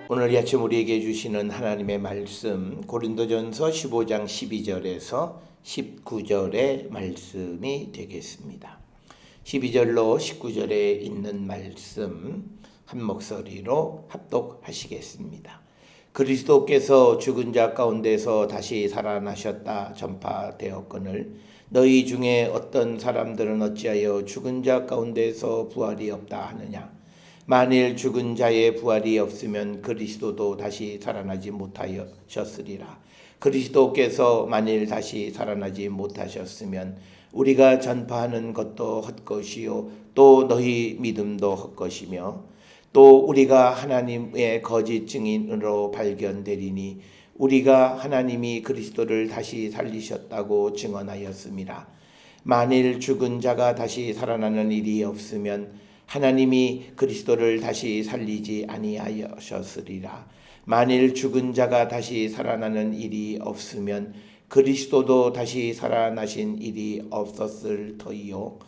오늘 이 아침 우리에게 주시는 하나님의 말씀 고린도전서 15장 12절에서 19절의 말씀이 되겠습니다. 12절로 19절에 있는 말씀 한 목소리로 합독하시겠습니다. 그리스도께서 죽은 자 가운데서 다시 살아나셨다 전파되었거늘 너희 중에 어떤 사람들은 어찌하여 죽은 자 가운데서 부활이 없다 하느냐. 만일 죽은 자의 부활이 없으면 그리스도도 다시 살아나지 못하셨으리라. 그리스도께서 만일 다시 살아나지 못하셨으면 우리가 전파하는 것도 헛것이요 또 너희 믿음도 헛것이며 또 우리가 하나님의 거짓 증인으로 발견되리니 우리가 하나님이 그리스도를 다시 살리셨다고 증언하였습니다. 만일 죽은 자가 다시 살아나는 일이 없으면 하나님이 그리스도를 다시 살리지 아니하셨으리라. 만일 죽은 자가 다시 살아나는 일이 없으면 그리스도도 다시 살아나신 일이 없었을 터이요.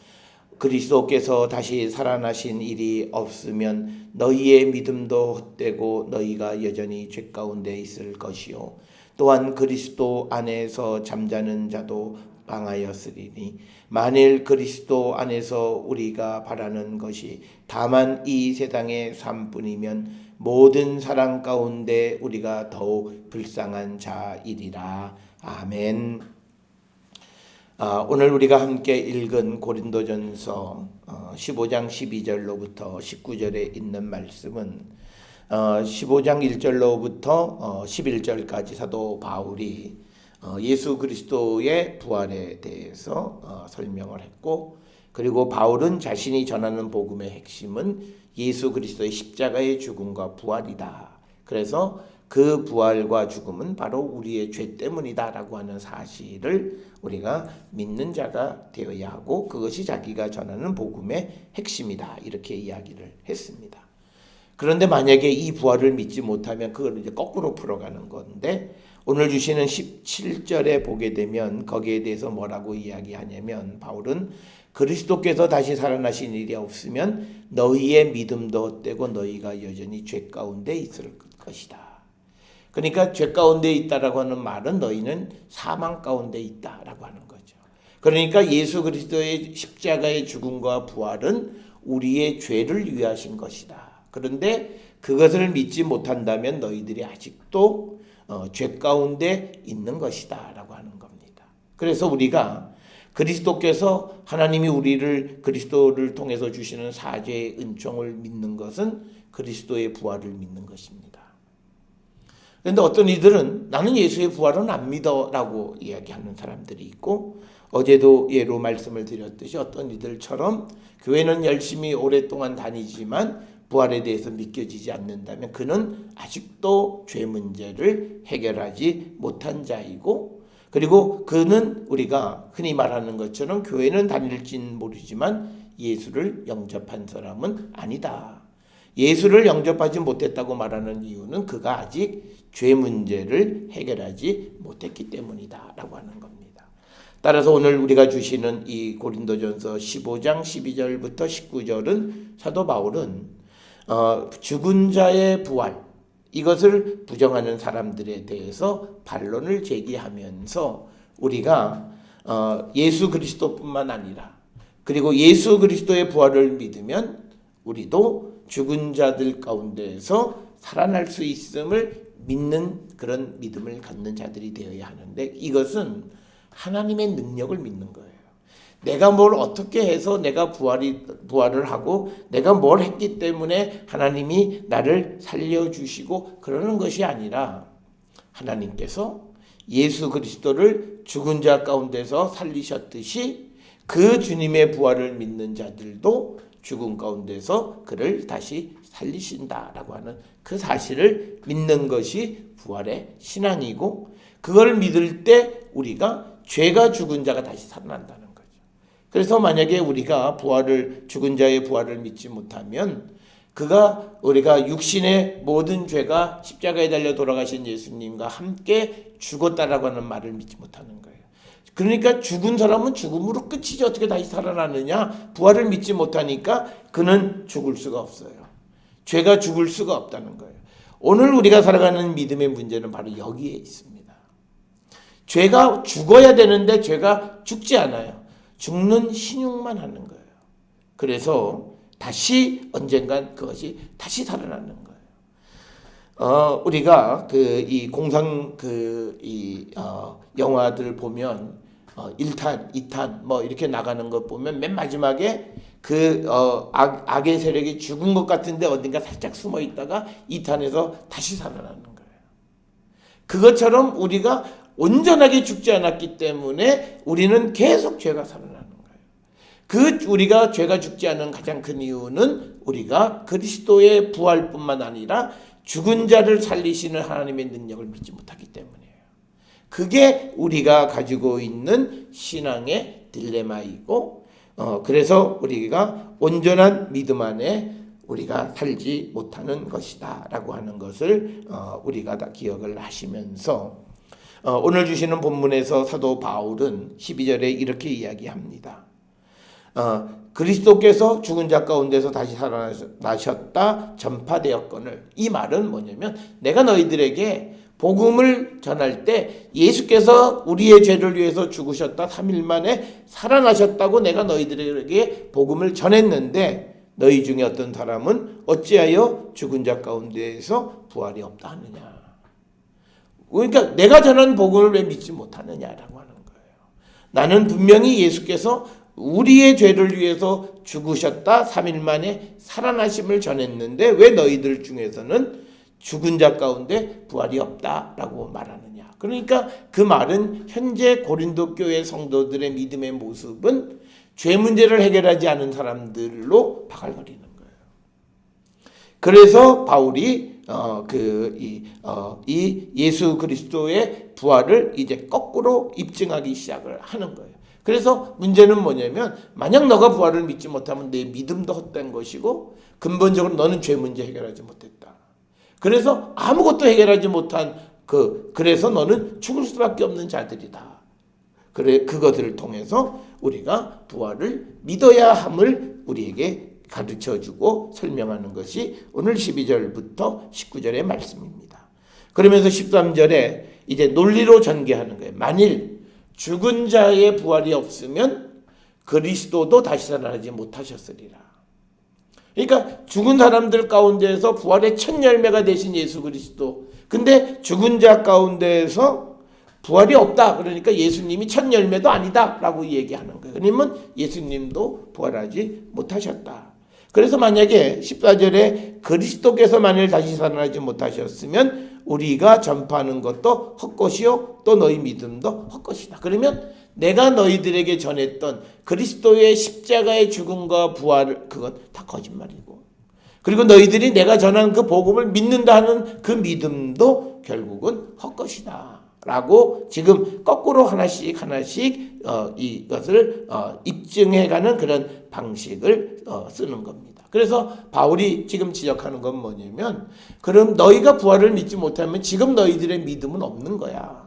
그리스도께서 다시 살아나신 일이 없으면 너희의 믿음도 헛되고 너희가 여전히 죄 가운데 있을 것이요. 또한 그리스도 안에서 잠자는 자도 방하였으리니 만일 그리스도 안에서 우리가 바라는 것이 다만 이 세상의 삶뿐이면 모든 사람 가운데 우리가 더욱 불쌍한 자이리라. 아멘. 오늘 우리가 함께 읽은 고린도전서 15장 12절로부터 19절에 있는 말씀은 15장 1절로부터 11절까지 사도 바울이 예수 그리스도의 부활에 대해서 설명을 했고, 그리고 바울은 자신이 전하는 복음의 핵심은 예수 그리스도의 십자가의 죽음과 부활이다. 그래서 그 부활과 죽음은 바로 우리의 죄 때문이다라고 하는 사실을 우리가 믿는 자가 되어야 하고 그것이 자기가 전하는 복음의 핵심이다. 이렇게 이야기를 했습니다. 그런데 만약에 이 부활을 믿지 못하면 그걸 이제 거꾸로 풀어가는 건데, 오늘 주시는 17절에 보게 되면 거기에 대해서 뭐라고 이야기하냐면 바울은 그리스도께서 다시 살아나신 일이 없으면 너희의 믿음도 헛되고 너희가 여전히 죄 가운데 있을 것이다. 그러니까 죄 가운데 있다라고 하는 말은 너희는 사망 가운데 있다라고 하는 거죠. 그러니까 예수 그리스도의 십자가의 죽음과 부활은 우리의 죄를 위하신 것이다. 그런데 그것을 믿지 못한다면 너희들이 아직도 죄 가운데 있는 것이다 라고 하는 겁니다. 그래서 우리가 그리스도께서 하나님이 우리를 그리스도를 통해서 주시는 사죄의 은총을 믿는 것은 그리스도의 부활을 믿는 것입니다. 그런데 어떤 이들은 나는 예수의 부활은 안 믿어 라고 이야기하는 사람들이 있고, 어제도 예로 말씀을 드렸듯이 어떤 이들처럼 교회는 열심히 오랫동안 다니지만 부활에 대해서 믿겨지지 않는다면 그는 아직도 죄 문제를 해결하지 못한 자이고, 그리고 그는 우리가 흔히 말하는 것처럼 교회는 다닐진 모르지만 예수를 영접한 사람은 아니다. 예수를 영접하지 못했다고 말하는 이유는 그가 아직 죄 문제를 해결하지 못했기 때문이다 라고 하는 겁니다. 따라서 오늘 우리가 주시는 이 고린도전서 15장 12절부터 19절은 사도 바울은 죽은 자의 부활, 이것을 부정하는 사람들에 대해서 반론을 제기하면서 우리가 예수 그리스도뿐만 아니라 그리고 예수 그리스도의 부활을 믿으면 우리도 죽은 자들 가운데에서 살아날 수 있음을 믿는 그런 믿음을 갖는 자들이 되어야 하는데, 이것은 하나님의 능력을 믿는 거예요. 내가 뭘 어떻게 해서 내가 부활을 하고 내가 뭘 했기 때문에 하나님이 나를 살려주시고 그러는 것이 아니라 하나님께서 예수 그리스도를 죽은 자 가운데서 살리셨듯이 그 주님의 부활을 믿는 자들도 죽은 가운데서 그를 다시 살리신다라고 하는 그 사실을 믿는 것이 부활의 신앙이고, 그걸 믿을 때 우리가 죄가 죽은 자가 다시 살아난다는 거죠. 그래서 만약에 우리가 죽은 자의 부활을 믿지 못하면 우리가 육신의 모든 죄가 십자가에 달려 돌아가신 예수님과 함께 죽었다라고 하는 말을 믿지 못하는 거예요. 그러니까 죽은 사람은 죽음으로 끝이지 어떻게 다시 살아나느냐. 부활을 믿지 못하니까 그는 죽을 수가 없어요. 죄가 죽을 수가 없다는 거예요. 오늘 우리가 살아가는 믿음의 문제는 바로 여기에 있습니다. 죄가 죽어야 되는데 죄가 죽지 않아요. 죽는 신용만 하는 거예요. 그래서 다시 언젠간 그것이 다시 살아나는 거예요. 우리가 이 공상 영화들 보면 1탄, 2탄 뭐 이렇게 나가는 것 보면 맨 마지막에 악의 세력이 죽은 것 같은데 어딘가 살짝 숨어 있다가 2탄에서 다시 살아나는 거예요. 그것처럼 우리가 온전하게 죽지 않았기 때문에 우리는 계속 죄가 살아나는 거예요. 우리가 죄가 죽지 않은 가장 큰 이유는 우리가 그리스도의 부활뿐만 아니라 죽은 자를 살리시는 하나님의 능력을 믿지 못하기 때문이에요. 그게 우리가 가지고 있는 신앙의 딜레마이고, 그래서 우리가 온전한 믿음 안에 우리가 살지 못하는 것이다 라고 하는 것을 우리가 다 기억을 하시면서 오늘 주시는 본문에서 사도 바울은 12절에 이렇게 이야기합니다. 그리스도께서 죽은 자 가운데서 다시 살아나셨다 전파되었거늘. 이 말은 뭐냐면 내가 너희들에게 복음을 전할 때 예수께서 우리의 죄를 위해서 죽으셨다 3일 만에 살아나셨다고 내가 너희들에게 복음을 전했는데 너희 중에 어떤 사람은 어찌하여 죽은 자 가운데에서 부활이 없다 하느냐. 그러니까 내가 전한 복음을 왜 믿지 못하느냐라고 하는 거예요. 나는 분명히 예수께서 우리의 죄를 위해서 죽으셨다 3일 만에 살아나심을 전했는데 왜 너희들 중에서는 죽은 자 가운데 부활이 없다라고 말하느냐. 그러니까 그 말은 현재 고린도 교회 성도들의 믿음의 모습은 죄 문제를 해결하지 않은 사람들로 바글거리는 거예요. 그래서 바울이 이 예수 그리스도의 부활을 이제 거꾸로 입증하기 시작을 하는 거예요. 그래서 문제는 뭐냐면 만약 너가 부활을 믿지 못하면 내 믿음도 헛된 것이고 근본적으로 너는 죄 문제 해결하지 못했다. 그래서 아무것도 해결하지 못한 그래서 너는 죽을 수밖에 없는 자들이다. 그것을 통해서 우리가 부활을 믿어야 함을 우리에게 가르쳐주고 설명하는 것이 오늘 12절부터 19절의 말씀입니다. 그러면서 13절에 이제 논리로 전개하는 거예요. 만일 죽은 자의 부활이 없으면 그리스도도 다시 살아나지 못하셨으리라. 그러니까 죽은 사람들 가운데에서 부활의 첫 열매가 되신 예수 그리스도. 근데 죽은 자 가운데에서 부활이 없다. 그러니까 예수님이 첫 열매도 아니다 라고 얘기하는 거예요. 그러면 예수님도 부활하지 못하셨다. 그래서 만약에 14절에 그리스도께서 만일 다시 살아나지 못하셨으면 우리가 전파하는 것도 헛것이요 또 너희 믿음도 헛것이다. 그러면 내가 너희들에게 전했던 그리스도의 십자가의 죽음과 부활 그건 다 거짓말이고 그리고 너희들이 내가 전한 그 복음을 믿는다 하는 그 믿음도 결국은 헛것이다 라고 지금 거꾸로 하나씩 이것을 입증해가는 그런 방식을 쓰는 겁니다. 그래서 바울이 지금 지적하는 건 뭐냐면 그럼 너희가 부활을 믿지 못하면 지금 너희들의 믿음은 없는 거야.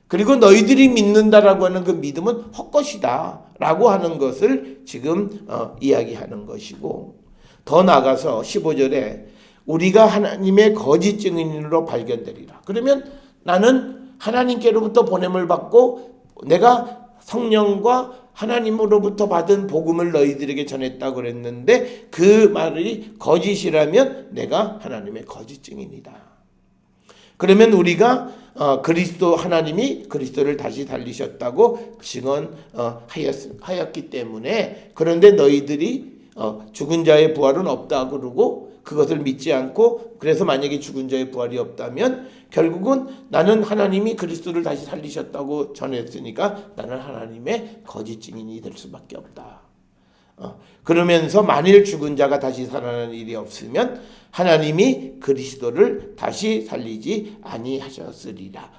그리고 너희들이 믿는다라고 하는 그 믿음은 헛것이다 라고 하는 것을 지금 이야기하는 것이고 더 나아가서 15절에 우리가 하나님의 거짓 증인으로 발견되리라. 그러면 나는 하나님께로부터 보냄을 받고 내가 성령과 하나님으로부터 받은 복음을 너희들에게 전했다고 그랬는데 그 말이 거짓이라면 내가 하나님의 거짓 증인이다. 그러면 우리가 하나님이 그리스도를 다시 살리셨다고 증언하였기 때문에 그런데 너희들이 죽은 자의 부활은 없다 그러고 그것을 믿지 않고 그래서 만약에 죽은 자의 부활이 없다면 결국은 나는 하나님이 그리스도를 다시 살리셨다고 전했으니까 나는 하나님의 거짓 증인이 될 수밖에 없다. 그러면서 만일 죽은 자가 다시 살아나는 일이 없으면 하나님이 그리스도를 다시 살리지 아니하셨으리라.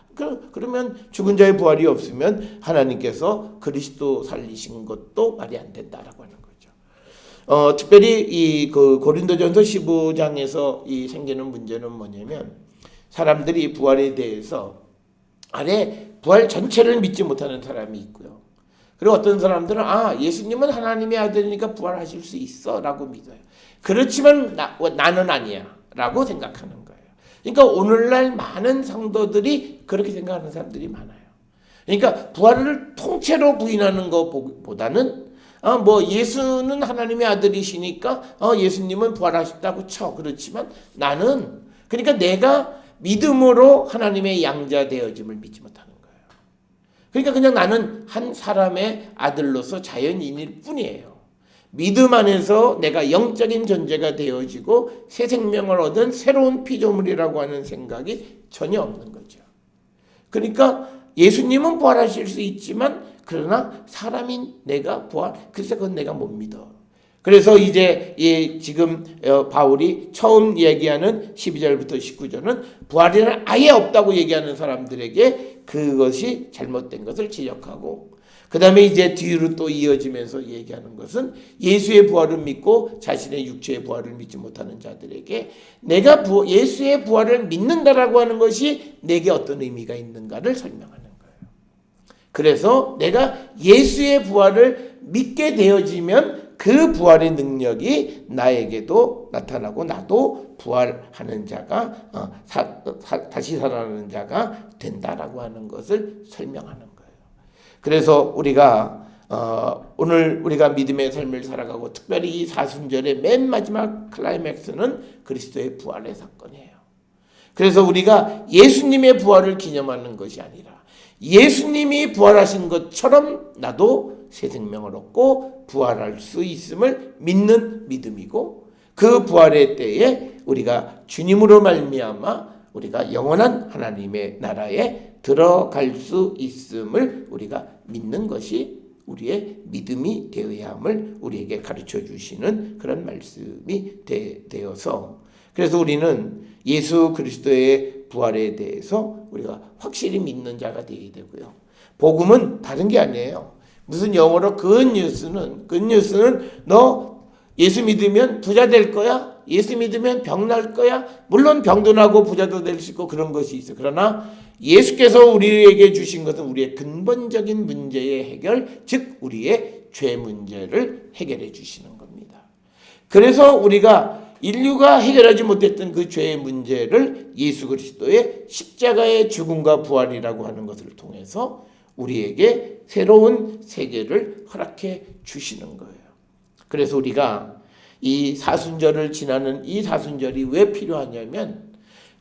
그러면 죽은 자의 부활이 없으면 하나님께서 그리스도 살리신 것도 말이 안 된다라고 하는 거죠. 특별히 이 고린도전서 15장에서 이 생기는 문제는 뭐냐면 사람들이 부활에 대해서 부활 전체를 믿지 못하는 사람이 있고요. 그리고 어떤 사람들은 예수님은 하나님의 아들이니까 부활하실 수 있어 라고 믿어요. 그렇지만 나는 아니야 라고 생각하는 거예요. 그러니까 오늘날 많은 성도들이 그렇게 생각하는 사람들이 많아요. 그러니까 부활을 통째로 부인하는 것보다는 뭐 예수는 하나님의 아들이시니까 예수님은 부활하셨다고 쳐. 그렇지만 나는 그러니까 내가 믿음으로 하나님의 양자 되어짐을 믿지 못하는 거예요. 그러니까 그냥 나는 한 사람의 아들로서 자연인일 뿐이에요. 믿음 안에서 내가 영적인 존재가 되어지고 새 생명을 얻은 새로운 피조물이라고 하는 생각이 전혀 없는 거죠. 그러니까 예수님은 부활하실 수 있지만 그러나 사람인 내가 그래서 그건 내가 못 믿어. 그래서 이제 지금 바울이 처음 얘기하는 12절부터 19절은 부활이란 아예 없다고 얘기하는 사람들에게 그것이 잘못된 것을 지적하고, 그 다음에 이제 뒤로 또 이어지면서 얘기하는 것은 예수의 부활을 믿고 자신의 육체의 부활을 믿지 못하는 자들에게 내가 예수의 부활을 믿는다라고 하는 것이 내게 어떤 의미가 있는가를 설명하는 거예요. 그래서 내가 예수의 부활을 믿게 되어지면 그 부활의 능력이 나에게도 나타나고 나도 부활하는 자가 다시 살아나는 자가 된다라고 하는 것을 설명하는 거예요. 그래서 우리가 오늘 우리가 믿음의 삶을 살아가고 특별히 이 사순절의 맨 마지막 클라이맥스는 그리스도의 부활의 사건이에요. 그래서 우리가 예수님의 부활을 기념하는 것이 아니라 예수님이 부활하신 것처럼 나도 새 생명을 얻고 부활할 수 있음을 믿는 믿음이고, 그 부활의 때에 우리가 주님으로 말미암아 우리가 영원한 하나님의 나라에 들어갈 수 있음을 우리가 믿는 것이 우리의 믿음이 되어야 함을 우리에게 가르쳐 주시는 그런 말씀이 되어서, 그래서 우리는 예수 그리스도의 부활에 대해서 우리가 확실히 믿는 자가 되어야 되고요. 복음은 다른 게 아니에요. 무슨 영어로 굿뉴스는 너 예수 믿으면 부자 될 거야? 예수 믿으면 병 날 거야? 물론 병도 나고 부자도 될 수 있고 그런 것이 있어요. 그러나 예수께서 우리에게 주신 것은 우리의 근본적인 문제의 해결, 즉 우리의 죄 문제를 해결해 주시는 겁니다. 그래서 우리가 인류가 해결하지 못했던 그 죄의 문제를 예수 그리스도의 십자가의 죽음과 부활이라고 하는 것을 통해서 우리에게 새로운 세계를 허락해 주시는 거예요. 그래서 우리가 이 사순절을 지나는 이 사순절이 왜 필요하냐면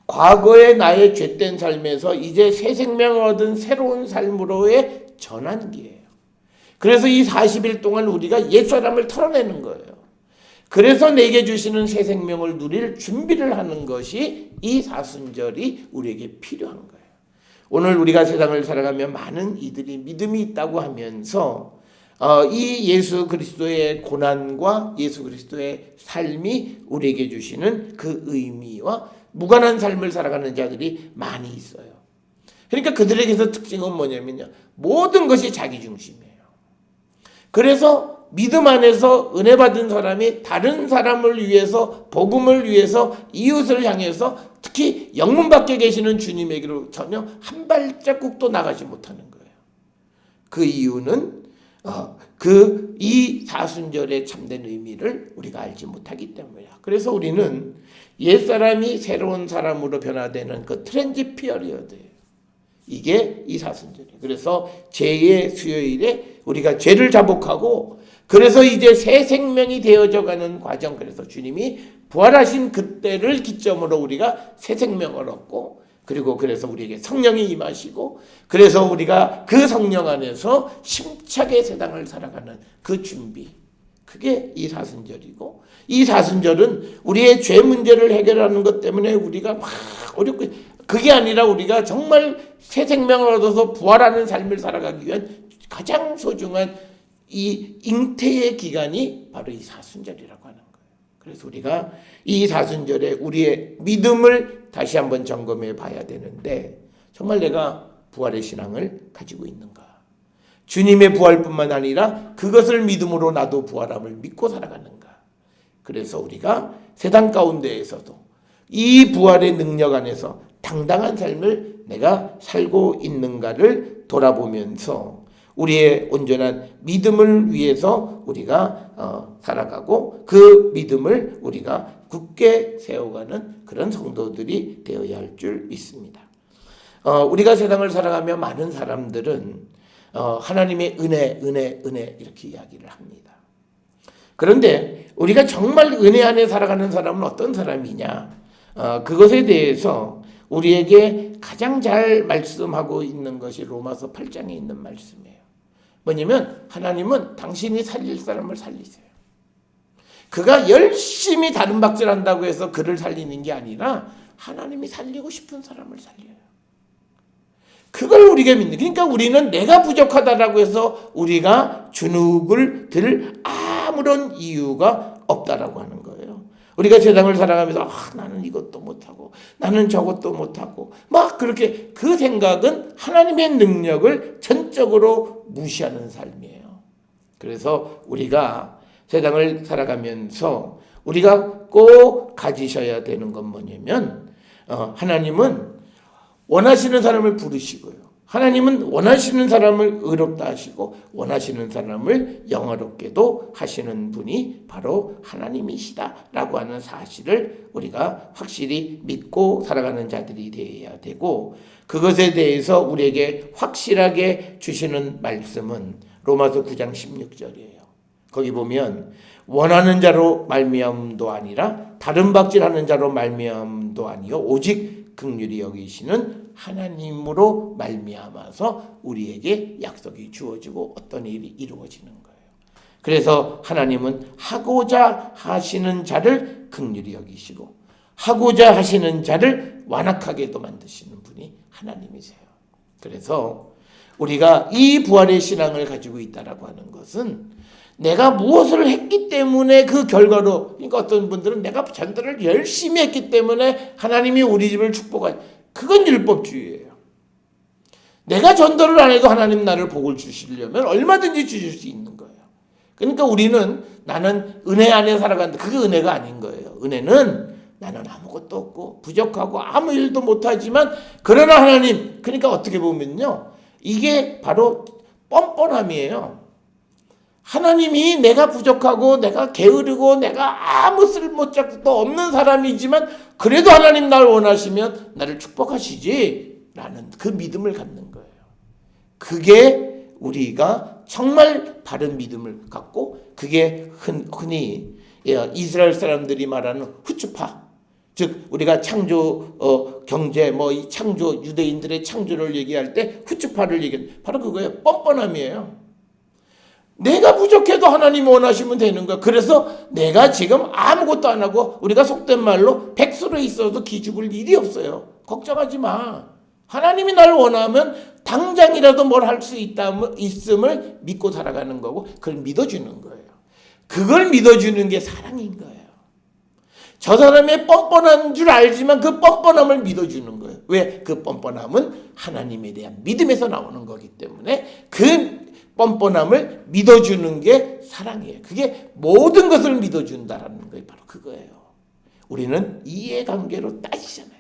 과거의 나의 죄된 삶에서 이제 새 생명을 얻은 새로운 삶으로의 전환기예요. 그래서 이 40일 동안 우리가 옛사람을 털어내는 거예요. 그래서 내게 주시는 새 생명을 누릴 준비를 하는 것이 이 사순절이 우리에게 필요한 거예요. 오늘 우리가 세상을 살아가며 많은 이들이 믿음이 있다고 하면서 이 예수 그리스도의 고난과 예수 그리스도의 삶이 우리에게 주시는 그 의미와 무관한 삶을 살아가는 자들이 많이 있어요. 그러니까 그들에게서 특징은 뭐냐면요, 모든 것이 자기 중심이에요. 그래서 믿음 안에서 은혜 받은 사람이 다른 사람을 위해서, 복음을 위해서, 이웃을 향해서 특히 영문 밖에 계시는 주님에게로 전혀 한 발자국도 나가지 못하는 거예요. 그 이유는 이 사순절의 참된 의미를 우리가 알지 못하기 때문이야. 그래서 우리는 옛사람이 새로운 사람으로 변화되는 그 트랜지 피어리어드예요. 이게 이 사순절이에요. 그래서 죄의 수요일에 우리가 죄를 자복하고, 그래서 이제 새 생명이 되어져 가는 과정, 그래서 주님이 부활하신 그때를 기점으로 우리가 새 생명을 얻고, 그리고 그래서 우리에게 성령이 임하시고, 그래서 우리가 그 성령 안에서 힘차게 세상을 살아가는 그 준비, 그게 이 사순절이고, 이 사순절은 우리의 죄 문제를 해결하는 것 때문에 우리가 막 어렵고, 그게 아니라 우리가 정말 새 생명을 얻어서 부활하는 삶을 살아가기 위한 가장 소중한 이 잉태의 기간이 바로 이 사순절이라고 하는 거예요. 그래서 우리가 이 사순절에 우리의 믿음을 다시 한번 점검해 봐야 되는데, 정말 내가 부활의 신앙을 가지고 있는가? 주님의 부활뿐만 아니라 그것을 믿음으로 나도 부활함을 믿고 살아가는가? 그래서 우리가 세상 가운데에서도 이 부활의 능력 안에서 당당한 삶을 내가 살고 있는가를 돌아보면서 우리의 온전한 믿음을 위해서 우리가 살아가고 그 믿음을 우리가 굳게 세워가는 그런 성도들이 되어야 할 줄 믿습니다. 우리가 세상을 살아가며 많은 사람들은 하나님의 은혜 이렇게 이야기를 합니다. 그런데 우리가 정말 은혜 안에 살아가는 사람은 어떤 사람이냐? 그것에 대해서 우리에게 가장 잘 말씀하고 있는 것이 로마서 8장에 있는 말씀이에요. 뭐냐면 하나님은 당신이 살릴 사람을 살리세요. 그가 열심히 다른 박질한다고 해서 그를 살리는 게 아니라 하나님이 살리고 싶은 사람을 살려요. 그걸 우리가 믿는. 그러니까 우리는 내가 부족하다라고 해서 우리가 주눅을 들 아무런 이유가 없다라고 하는 거예요. 우리가 세상을 살아가면서 나는 이것도 못하고 나는 저것도 못하고 막 그렇게 그 생각은 하나님의 능력을 전적으로 무시하는 삶이에요. 그래서 우리가 세상을 살아가면서 우리가 꼭 가지셔야 되는 건 뭐냐면 하나님은 원하시는 사람을 부르시고요. 하나님은 원하시는 사람을 의롭다 하시고 원하시는 사람을 영화롭게도 하시는 분이 바로 하나님이시다라고 하는 사실을 우리가 확실히 믿고 살아가는 자들이 되어야 되고, 그것에 대해서 우리에게 확실하게 주시는 말씀은 로마서 9장 16절이에요. 거기 보면 원하는 자로 말미암음도 아니라 다른 박질하는 자로 말미암음도 아니요 오직 긍휼히 여기시는 하나님으로 말미암아서 우리에게 약속이 주어지고 어떤 일이 이루어지는 거예요. 그래서 하나님은 하고자 하시는 자를 긍휼히 여기시고 하고자 하시는 자를 완악하게도 만드시는 분이 하나님이세요. 그래서 우리가 이 부활의 신앙을 가지고 있다라고 하는 것은 내가 무엇을 했기 때문에 그 결과로, 그러니까 어떤 분들은 내가 전도를 열심히 했기 때문에 하나님이 우리 집을 축복하지, 그건 율법주의예요. 내가 전도를 안 해도 하나님 나를 복을 주시려면 얼마든지 주실 수 있는 거예요. 그러니까 우리는 나는 은혜 안에 살아간다, 그게 은혜가 아닌 거예요. 은혜는 나는 아무것도 없고 부족하고 아무 일도 못하지만 그러나 하나님, 그러니까 어떻게 보면요 이게 바로 뻔뻔함이에요. 하나님이 내가 부족하고 내가 게으르고 내가 아무 쓸모짝도 없는 사람이지만 그래도 하나님 나를 원하시면 나를 축복하시지 라는 그 믿음을 갖는 거예요. 그게 우리가 정말 바른 믿음을 갖고, 그게 흔히 이스라엘 사람들이 말하는 후추파, 즉 우리가 창조 경제 이 창조 유대인들의 창조를 얘기할 때 후추파를 얘기하는 바로 그거예요. 뻔뻔함이에요. 내가 부족해도 하나님 원하시면 되는 거야. 그래서 내가 지금 아무것도 안 하고 우리가 속된 말로 백수로 있어도 기죽을 일이 없어요. 걱정하지 마. 하나님이 나를 원하면 당장이라도 뭘 할 수 있음을 믿고 살아가는 거고, 그걸 믿어주는 거예요. 그걸 믿어주는 게 사랑인 거예요. 저 사람의 뻔뻔한 줄 알지만 그 뻔뻔함을 믿어주는 거예요. 왜? 그 뻔뻔함은 하나님에 대한 믿음에서 나오는 거기 때문에 그 뻔뻔함을 믿어주는 게 사랑이에요. 그게 모든 것을 믿어준다라는 게 바로 그거예요. 우리는 이해관계로 따지잖아요.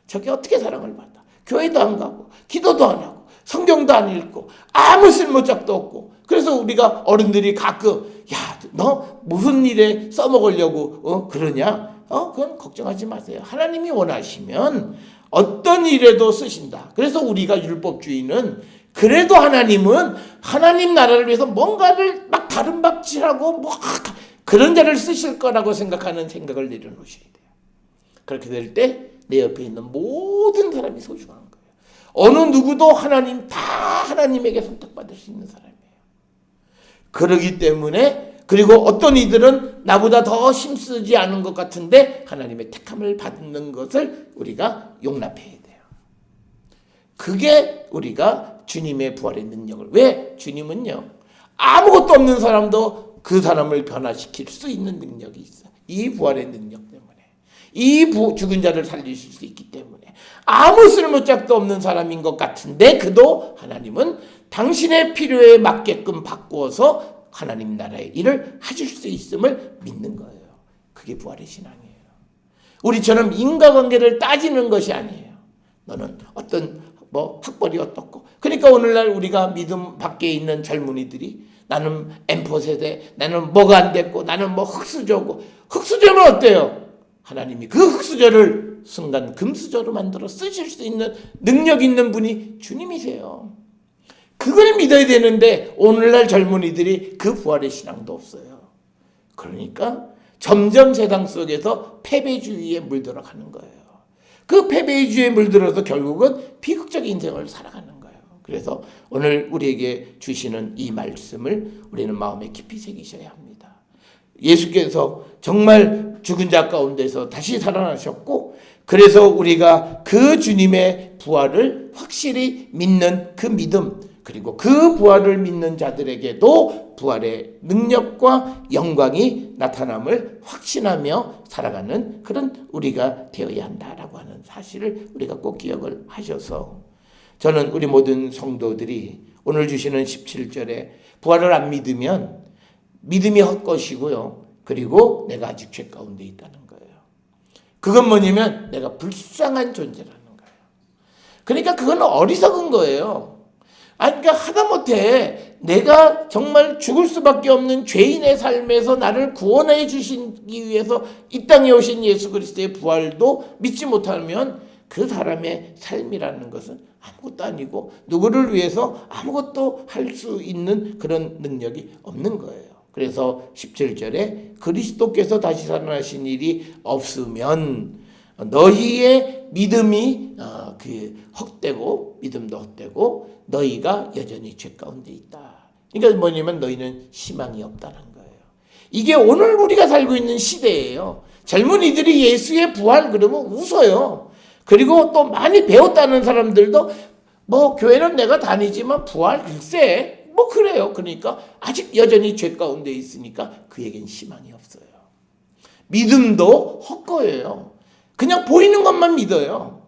저게 어떻게 사랑을 받아? 교회도 안 가고 기도도 안 하고 성경도 안 읽고 아무 쓸모짝도 없고. 그래서 우리가 어른들이 가끔 너 무슨 일에 써먹으려고 그러냐? 그건 걱정하지 마세요. 하나님이 원하시면 어떤 일에도 쓰신다. 그래서 우리가 율법주의는 그래도 하나님은 하나님 나라를 위해서 뭔가를 막 다른 박질하고 그런 자를 쓰실 거라고 생각하는 생각을 내려놓으셔야 돼요. 그렇게 될 때 내 옆에 있는 모든 사람이 소중한 거예요. 어느 누구도 하나님 다 하나님에게 선택받을 수 있는 사람이에요. 그러기 때문에, 그리고 어떤 이들은 나보다 더 힘쓰지 않은 것 같은데 하나님의 택함을 받는 것을 우리가 용납해야 돼요. 그게 우리가 주님의 부활의 능력을, 왜? 주님은요 아무것도 없는 사람도 그 사람을 변화시킬 수 있는 능력이 있어요. 이 부활의 능력 때문에, 이 죽은 자를 살리실 수 있기 때문에. 아무 쓸모짝도 없는 사람인 것 같은데 그도 하나님은 당신의 필요에 맞게끔 바꾸어서 하나님 나라의 일을 하실 수 있음을 믿는 거예요. 그게 부활의 신앙이에요. 우리처럼 인과관계를 따지는 것이 아니에요. 너는 어떤 학벌이 어떻고. 그러니까 오늘날 우리가 믿음 밖에 있는 젊은이들이 나는 M4 세대, 나는 뭐가 안 됐고, 나는 흑수저고. 흑수저는 어때요? 하나님이 그 흙수저를 순간 금수저로 만들어 쓰실 수 있는 능력 있는 분이 주님이세요. 그걸 믿어야 되는데 오늘날 젊은이들이 그 부활의 신앙도 없어요. 그러니까 점점 세상 속에서 패배주의에 물들어가는 거예요. 그 패배주의에 물들어서 결국은 비극적인 인생을 살아가는 거예요. 그래서 오늘 우리에게 주시는 이 말씀을 우리는 마음에 깊이 새기셔야 합니다. 예수께서 정말 죽은 자 가운데서 다시 살아나셨고, 그래서 우리가 그 주님의 부활을 확실히 믿는 그 믿음, 그리고 그 부활을 믿는 자들에게도 부활의 능력과 영광이 나타남을 확신하며 살아가는 그런 우리가 되어야 한다라고 하는 사실을 우리가 꼭 기억을 하셔서, 저는 우리 모든 성도들이 오늘 주시는 17절에 부활을 안 믿으면 믿음이 헛것이고요, 그리고 내가 아직 죄 가운데 있다는 거예요. 그건 뭐냐면 내가 불쌍한 존재라는 거예요. 그러니까 그건 어리석은 거예요. 그러니까 하다못해 내가 정말 죽을 수밖에 없는 죄인의 삶에서 나를 구원해 주시기 위해서 이 땅에 오신 예수 그리스도의 부활도 믿지 못하면 그 사람의 삶이라는 것은 아무것도 아니고 누구를 위해서 아무것도 할 수 있는 그런 능력이 없는 거예요. 그래서 17절에 그리스도께서 다시 살아나신 일이 없으면 너희의 믿음이 헛되고, 믿음도 헛되고 너희가 여전히 죄 가운데 있다. 그러니까 뭐냐면 너희는 희망이 없다는 거예요. 이게 오늘 우리가 살고 있는 시대예요. 젊은이들이 예수의 부활 그러면 웃어요. 그리고 또 많이 배웠다는 사람들도 뭐 교회는 내가 다니지만 부활 글쎄 뭐 그래요. 그러니까 아직 여전히 죄 가운데 있으니까 그에겐 희망이 없어요. 믿음도 헛거예요. 그냥 보이는 것만 믿어요.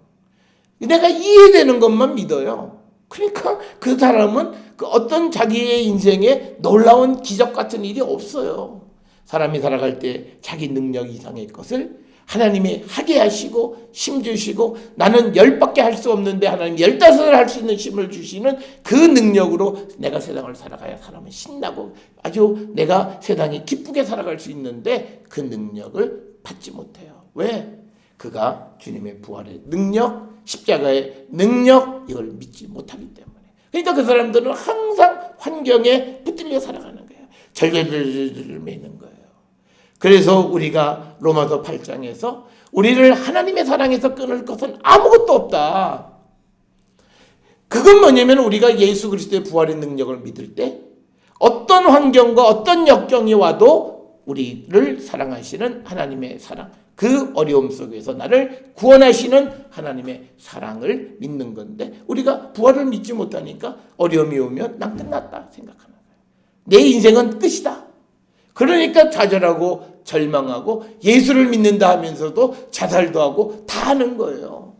내가 이해되는 것만 믿어요. 그러니까 그 사람은 그 어떤 자기의 인생에 놀라운 기적 같은 일이 없어요. 사람이 살아갈 때 자기 능력 이상의 것을 하나님이 하게 하시고 힘 주시고, 나는 10밖에 할 수 없는데 하나님 15을 할 수 있는 힘을 주시는 그 능력으로 내가 세상을 살아가야 사람은 신나고 아주 내가 세상에 기쁘게 살아갈 수 있는데 그 능력을 받지 못해요. 왜? 그가 주님의 부활의 능력, 십자가의 능력, 이걸 믿지 못하기 때문에. 그러니까 그 사람들은 항상 환경에 붙들려 살아가는 거예요. 절절절절 매는 거예요. 그래서 우리가 로마서 8장에서 우리를 하나님의 사랑에서 끊을 것은 아무것도 없다. 그건 뭐냐면 우리가 예수 그리스도의 부활의 능력을 믿을 때 어떤 환경과 어떤 역경이 와도 우리를 사랑하시는 하나님의 사랑, 그 어려움 속에서 나를 구원하시는 하나님의 사랑을 믿는 건데, 우리가 부활을 믿지 못하니까 어려움이 오면 난 끝났다 생각하는 거예요. 내 인생은 끝이다. 그러니까 좌절하고 절망하고 예수를 믿는다 하면서도 자살도 하고 다 하는 거예요.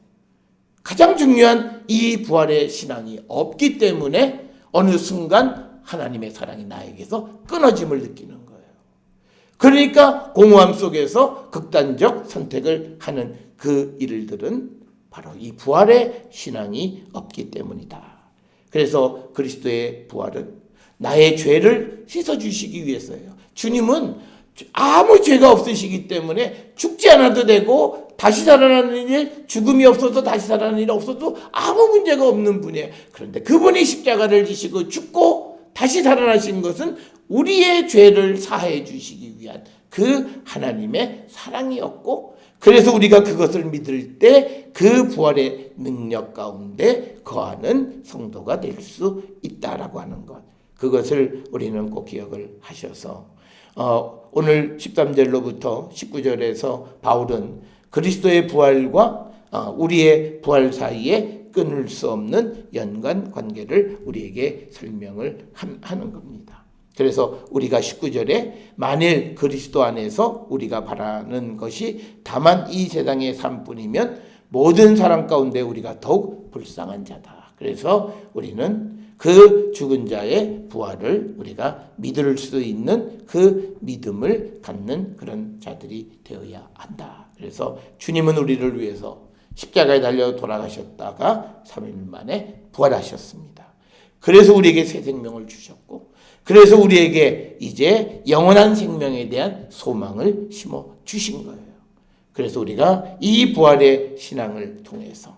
가장 중요한 이 부활의 신앙이 없기 때문에 어느 순간 하나님의 사랑이 나에게서 끊어짐을 느끼는 거예요. 그러니까 공허함 속에서 극단적 선택을 하는 그 일들은 바로 이 부활의 신앙이 없기 때문이다. 그래서 그리스도의 부활은 나의 죄를 씻어주시기 위해서예요. 주님은 아무 죄가 없으시기 때문에 죽지 않아도 되고 다시 살아나는 일, 죽음이 없어서 다시 살아나는 일 없어도 아무 문제가 없는 분이에요. 그런데 그분이 십자가를 지시고 죽고 다시 살아나신 것은 우리의 죄를 사해 주시기 위한 그 하나님의 사랑이었고, 그래서 우리가 그것을 믿을 때 그 부활의 능력 가운데 거하는 성도가 될 수 있다라고 하는 것, 그것을 우리는 꼭 기억을 하셔서 오늘 13절로부터 19절에서 바울은 그리스도의 부활과 우리의 부활 사이에 끊을 수 없는 연관 관계를 우리에게 설명을 하는 겁니다. 그래서 우리가 19절에 만일 그리스도 안에서 우리가 바라는 것이 다만 이 세상의 삶뿐이면 모든 사람 가운데 우리가 더욱 불쌍한 자다. 그래서 우리는 그 죽은 자의 부활을 우리가 믿을 수 있는 그 믿음을 갖는 그런 자들이 되어야 한다. 그래서 주님은 우리를 위해서 십자가에 달려 돌아가셨다가 3일 만에 부활하셨습니다. 그래서 우리에게 새 생명을 주셨고, 그래서 우리에게 이제 영원한 생명에 대한 소망을 심어 주신 거예요. 그래서 우리가 이 부활의 신앙을 통해서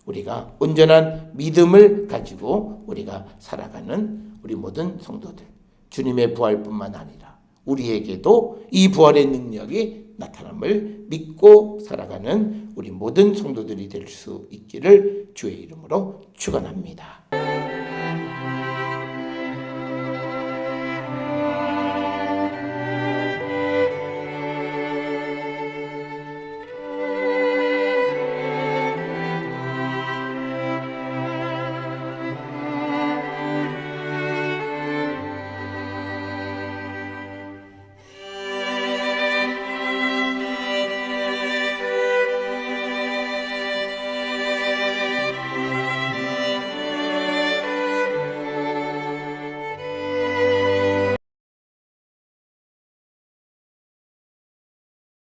우리가 온전한 믿음을 가지고 우리가 살아가는 우리 모든 성도들, 주님의 부활뿐만 아니라 우리에게도 이 부활의 능력이 나타남을 믿고 살아가는 우리 모든 성도들이 될 수 있기를 주의 이름으로 축원합니다.